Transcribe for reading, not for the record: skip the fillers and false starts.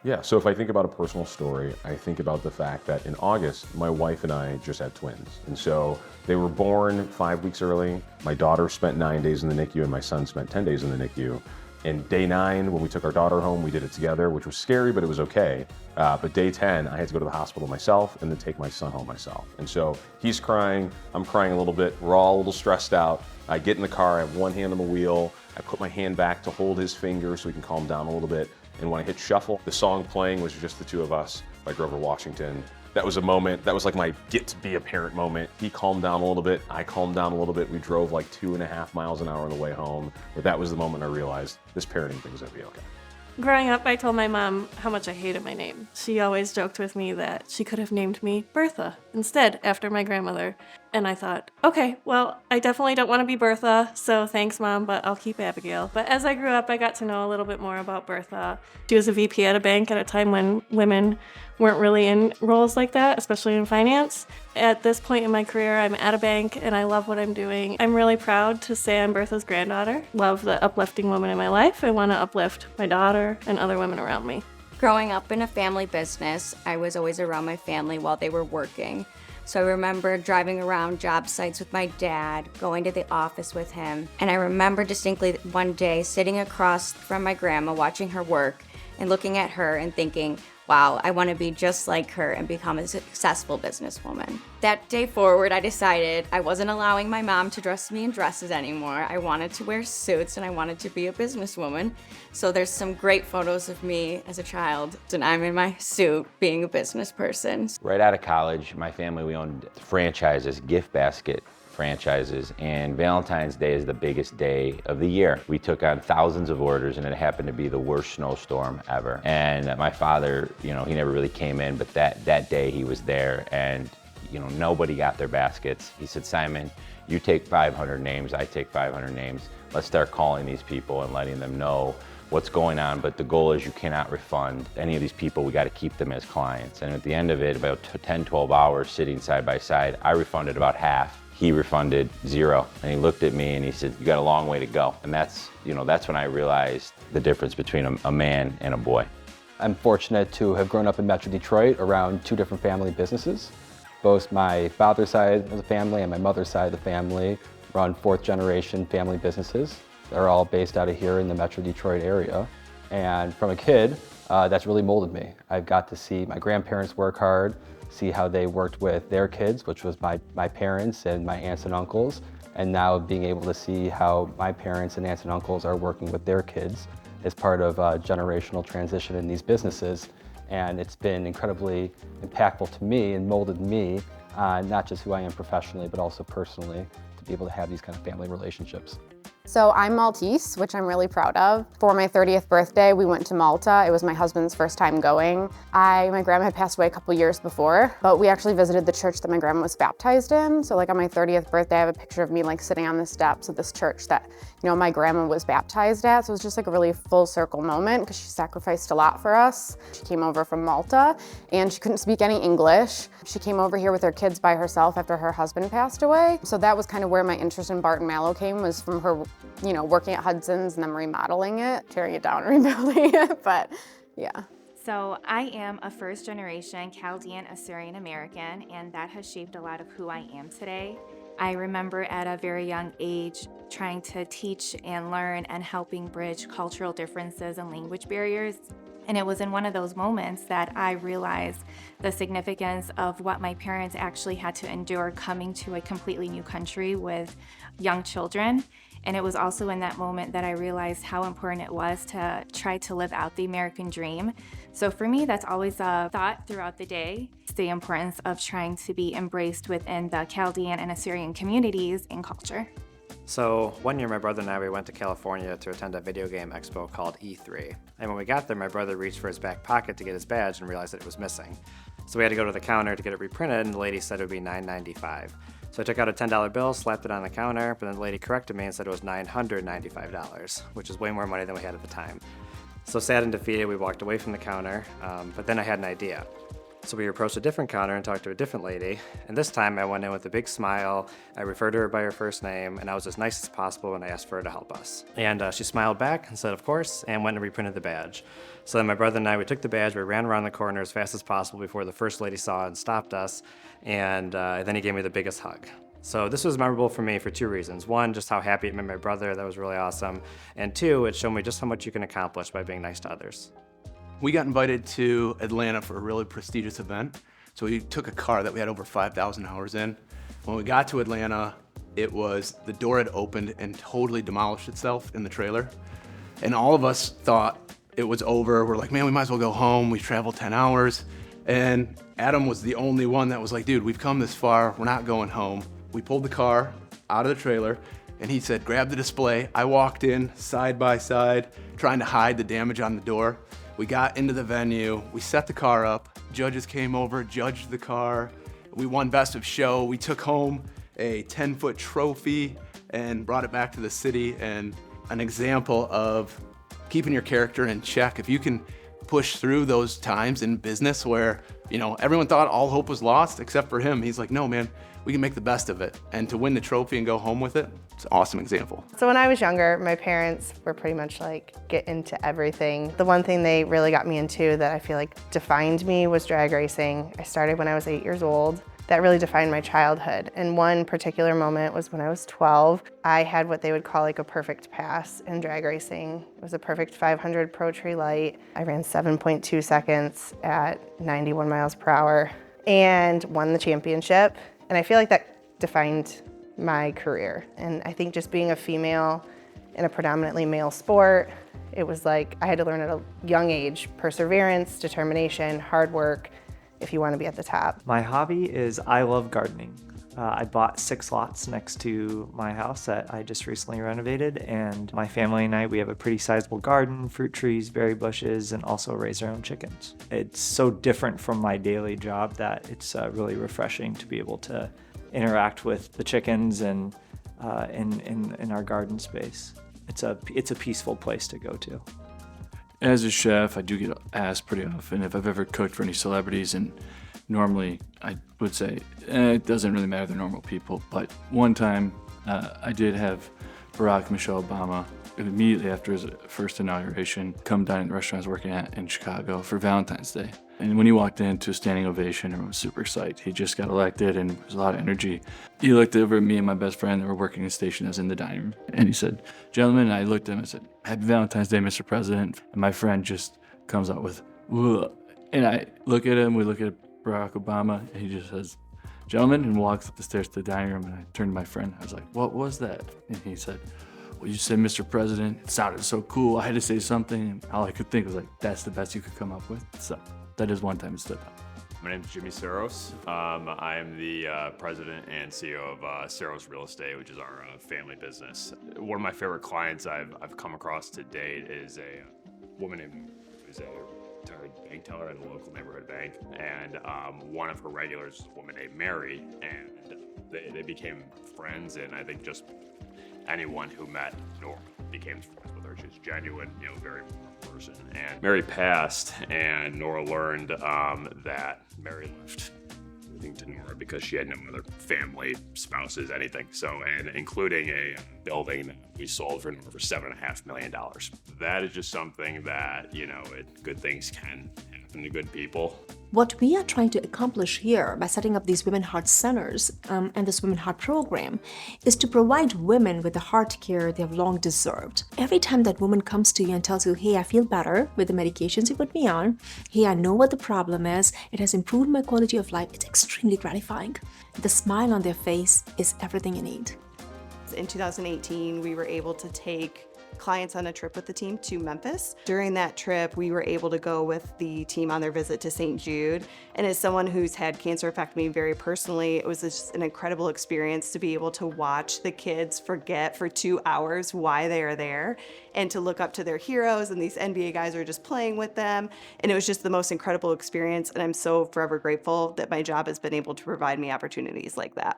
Yeah, so if I think about a personal story, I think about the fact that in August, my wife and I just had twins. And so they were born 5 weeks early. My daughter spent 9 days in the NICU and my son spent 10 days in the NICU. And day 9, when we took our daughter home, we did it together, which was scary, but it was okay. But day 10, I had to go to the hospital myself and then take my son home myself. And so he's crying, I'm crying a little bit, we're all a little stressed out. I get in the car, I have one hand on the wheel, I put my hand back to hold his finger so he can calm down a little bit. And when I hit shuffle, the song playing was Just the Two of Us by Grover Washington. That was a moment, that was like my get to be a parent moment. He calmed down a little bit, I calmed down a little bit. We drove like 2.5 miles an hour on the way home. But that was the moment I realized this parenting thing is gonna be okay. Growing up, I told my mom how much I hated my name. She always joked with me that she could have named me Bertha instead, after my grandmother. And I thought, okay, well, I definitely don't want to be Bertha, so thanks, Mom, but I'll keep Abigail. But as I grew up, I got to know a little bit more about Bertha. She was a VP at a bank at a time when women weren't really in roles like that, especially in finance. At this point in my career, I'm at a bank and I love what I'm doing. I'm really proud to say I'm Bertha's granddaughter. Love the uplifting woman in my life. I want to uplift my daughter and other women around me. Growing up in a family business, I was always around my family while they were working. So I remember driving around job sites with my dad, going to the office with him. And I remember distinctly one day sitting across from my grandma, watching her work and looking at her and thinking, wow, I want to be just like her and become a successful businesswoman. That day forward, I decided I wasn't allowing my mom to dress me in dresses anymore. I wanted to wear suits and I wanted to be a businesswoman. So there's some great photos of me as a child and I'm in my suit being a business person. Right out of college, my family, we owned franchises, gift basket franchises, and Valentine's Day is the biggest day of the year. We took on thousands of orders and it happened to be the worst snowstorm ever. And my father, he never really came in, but that day he was there and nobody got their baskets. He said, Simon, you take 500 names, I take 500 names. Let's start calling these people and letting them know what's going on, but the goal is you cannot refund any of these people. We got to keep them as clients. And at the end of it, about 10, 12 hours sitting side by side, I refunded about half. He refunded 0. And he looked at me and he said, you got a long way to go. And that's when I realized the difference between a man and a boy. I'm fortunate to have grown up in Metro Detroit around 2 different family businesses. Both my father's side of the family and my mother's side of the family run 4th generation family businesses. They're all based out of here in the Metro Detroit area. And from a kid, that's really molded me. I've got to see my grandparents work hard, see how they worked with their kids, which was my parents and my aunts and uncles, and now being able to see how my parents and aunts and uncles are working with their kids as part of a generational transition in these businesses. And it's been incredibly impactful to me and molded me, not just who I am professionally, but also personally, to be able to have these kind of family relationships. So I'm Maltese, which I'm really proud of. For my 30th birthday, we went to Malta. It was my husband's first time going. My grandma had passed away a couple years before, but we actually visited the church that my grandma was baptized in. So like on my 30th birthday, I have a picture of me like sitting on the steps of this church that, my grandma was baptized at. So it was just like a really full circle moment because she sacrificed a lot for us. She came over from Malta and she couldn't speak any English. She came over here with her kids by herself after her husband passed away. So that was kind of where my interest in Barton Mallow came, was from her working at Hudson's and then remodeling it, tearing it down and rebuilding it, but yeah. So I am a first generation Chaldean Assyrian American, and that has shaped a lot of who I am today. I remember at a very young age trying to teach and learn and helping bridge cultural differences and language barriers. And it was in one of those moments that I realized the significance of what my parents actually had to endure coming to a completely new country with young children. And it was also in that moment that I realized how important it was to try to live out the American dream. So for me, that's always a thought throughout the day, the importance of trying to be embraced within the Chaldean and Assyrian communities and culture. So one year my brother and I, we went to California to attend a video game expo called E3. And when we got there, my brother reached for his back pocket to get his badge and realized that it was missing. So we had to go to the counter to get it reprinted, and the lady said it would be $9.95. So I took out a $10 bill, slapped it on the counter, but then the lady corrected me and said it was $995, which is way more money than we had at the time. So sad and defeated, we walked away from the counter, but then I had an idea. So we approached a different counter and talked to a different lady. And this time I went in with a big smile. I referred to her by her first name, and I was as nice as possible when I asked for her to help us. And she smiled back and said, of course, and went and reprinted the badge. So then my brother and I, we took the badge, we ran around the corner as fast as possible before the first lady saw it and stopped us. And then he gave me the biggest hug. So this was memorable for me for two reasons. One, just how happy it made my brother. That was really awesome. And two, it showed me just how much you can accomplish by being nice to others. We got invited to Atlanta for a really prestigious event. So we took a car that we had over 5,000 hours in. When we got to Atlanta, the door had opened and totally demolished itself in the trailer. And all of us thought it was over. We're like, man, we might as well go home. We traveled 10 hours. And Adam was the only one that was like, dude, we've come this far. We're not going home. We pulled the car out of the trailer and he said, grab the display. I walked in side by side, trying to hide the damage on the door. We got into the venue, we set the car up, judges came over, judged the car. We won Best of Show. We took home a 10-foot trophy and brought it back to the city, and an example of keeping your character in check. If you can push through those times in business where, everyone thought all hope was lost except for him. He's like, no, man, we can make the best of it. And to win the trophy and go home with it, it's an awesome example. So when I was younger, my parents were pretty much like, get into everything. The one thing they really got me into that I feel like defined me was drag racing. I started when I was 8 years old. That really defined my childhood. And one particular moment was when I was 12. I had what they would call like a perfect pass in drag racing. It was a perfect 500 Pro Tree Light. I ran 7.2 seconds at 91 miles per hour and won the championship. And I feel like that defined my career. And I think just being a female in a predominantly male sport, it was like I had to learn at a young age, perseverance, determination, hard work, if you want to be at the top. My hobby is I love gardening. I bought 6 lots next to my house that I just recently renovated, and my family and I, we have a pretty sizable garden, fruit trees, berry bushes, and also raise our own chickens. It's so different from my daily job that it's really refreshing to be able to interact with the chickens and in our garden space. It's a peaceful place to go to. As a chef, I do get asked pretty often if I've ever cooked for any celebrities, and normally I would say it doesn't really matter, they're normal people. But one time I did have Barack Michelle Obama immediately after his first inauguration come dine at the restaurant I was working at in Chicago for Valentine's Day. And when he walked into a standing ovation, everyone was super psyched. He just got elected and there was a lot of energy. He looked over at me and my best friend that were working in the station. I was in the dining room. And he said, gentlemen, and I looked at him and said, happy Valentine's Day, Mr. President. And my friend just comes out with, ugh. And I look at him, we look at Barack Obama, and he just says, gentlemen, and walks up the stairs to the dining room. And I turned to my friend, I was like, what was that? And he said, well, you said Mr. President. It sounded so cool. I had to say something. And all I could think was like, that's the best you could come up with. So that is one time it stood out. My name is Jimmy Saros. I am the president and CEO of Saros Real Estate, which is our family business. One of my favorite clients I've come across to date is a woman who's a retired bank teller at a local neighborhood bank, and one of her regulars is a woman named Mary, and they became friends, and I think just anyone who met Nora became friends with her. She's genuine, very warm person. And Mary passed, and Nora learned that Mary left everything to Nora because she had no other family, spouses, anything. So, and including a building that we sold for Nora for $7.5 million. That is just something that, good things can happen to good people. What we are trying to accomplish here by setting up these Women Heart Centers and this Women Heart program is to provide women with the heart care they have long deserved. Every time that woman comes to you and tells you, hey, I feel better with the medications you put me on, hey, I know what the problem is, it has improved my quality of life, it's extremely gratifying. The smile on their face is everything you need. In 2018, we were able to take clients on a trip with the team to Memphis. During that trip, we were able to go with the team on their visit to St. Jude. And as someone who's had cancer affect me very personally, it was just an incredible experience to be able to watch the kids forget for 2 hours why they are there and to look up to their heroes, and these NBA guys are just playing with them. And it was just the most incredible experience, and I'm so forever grateful that my job has been able to provide me opportunities like that.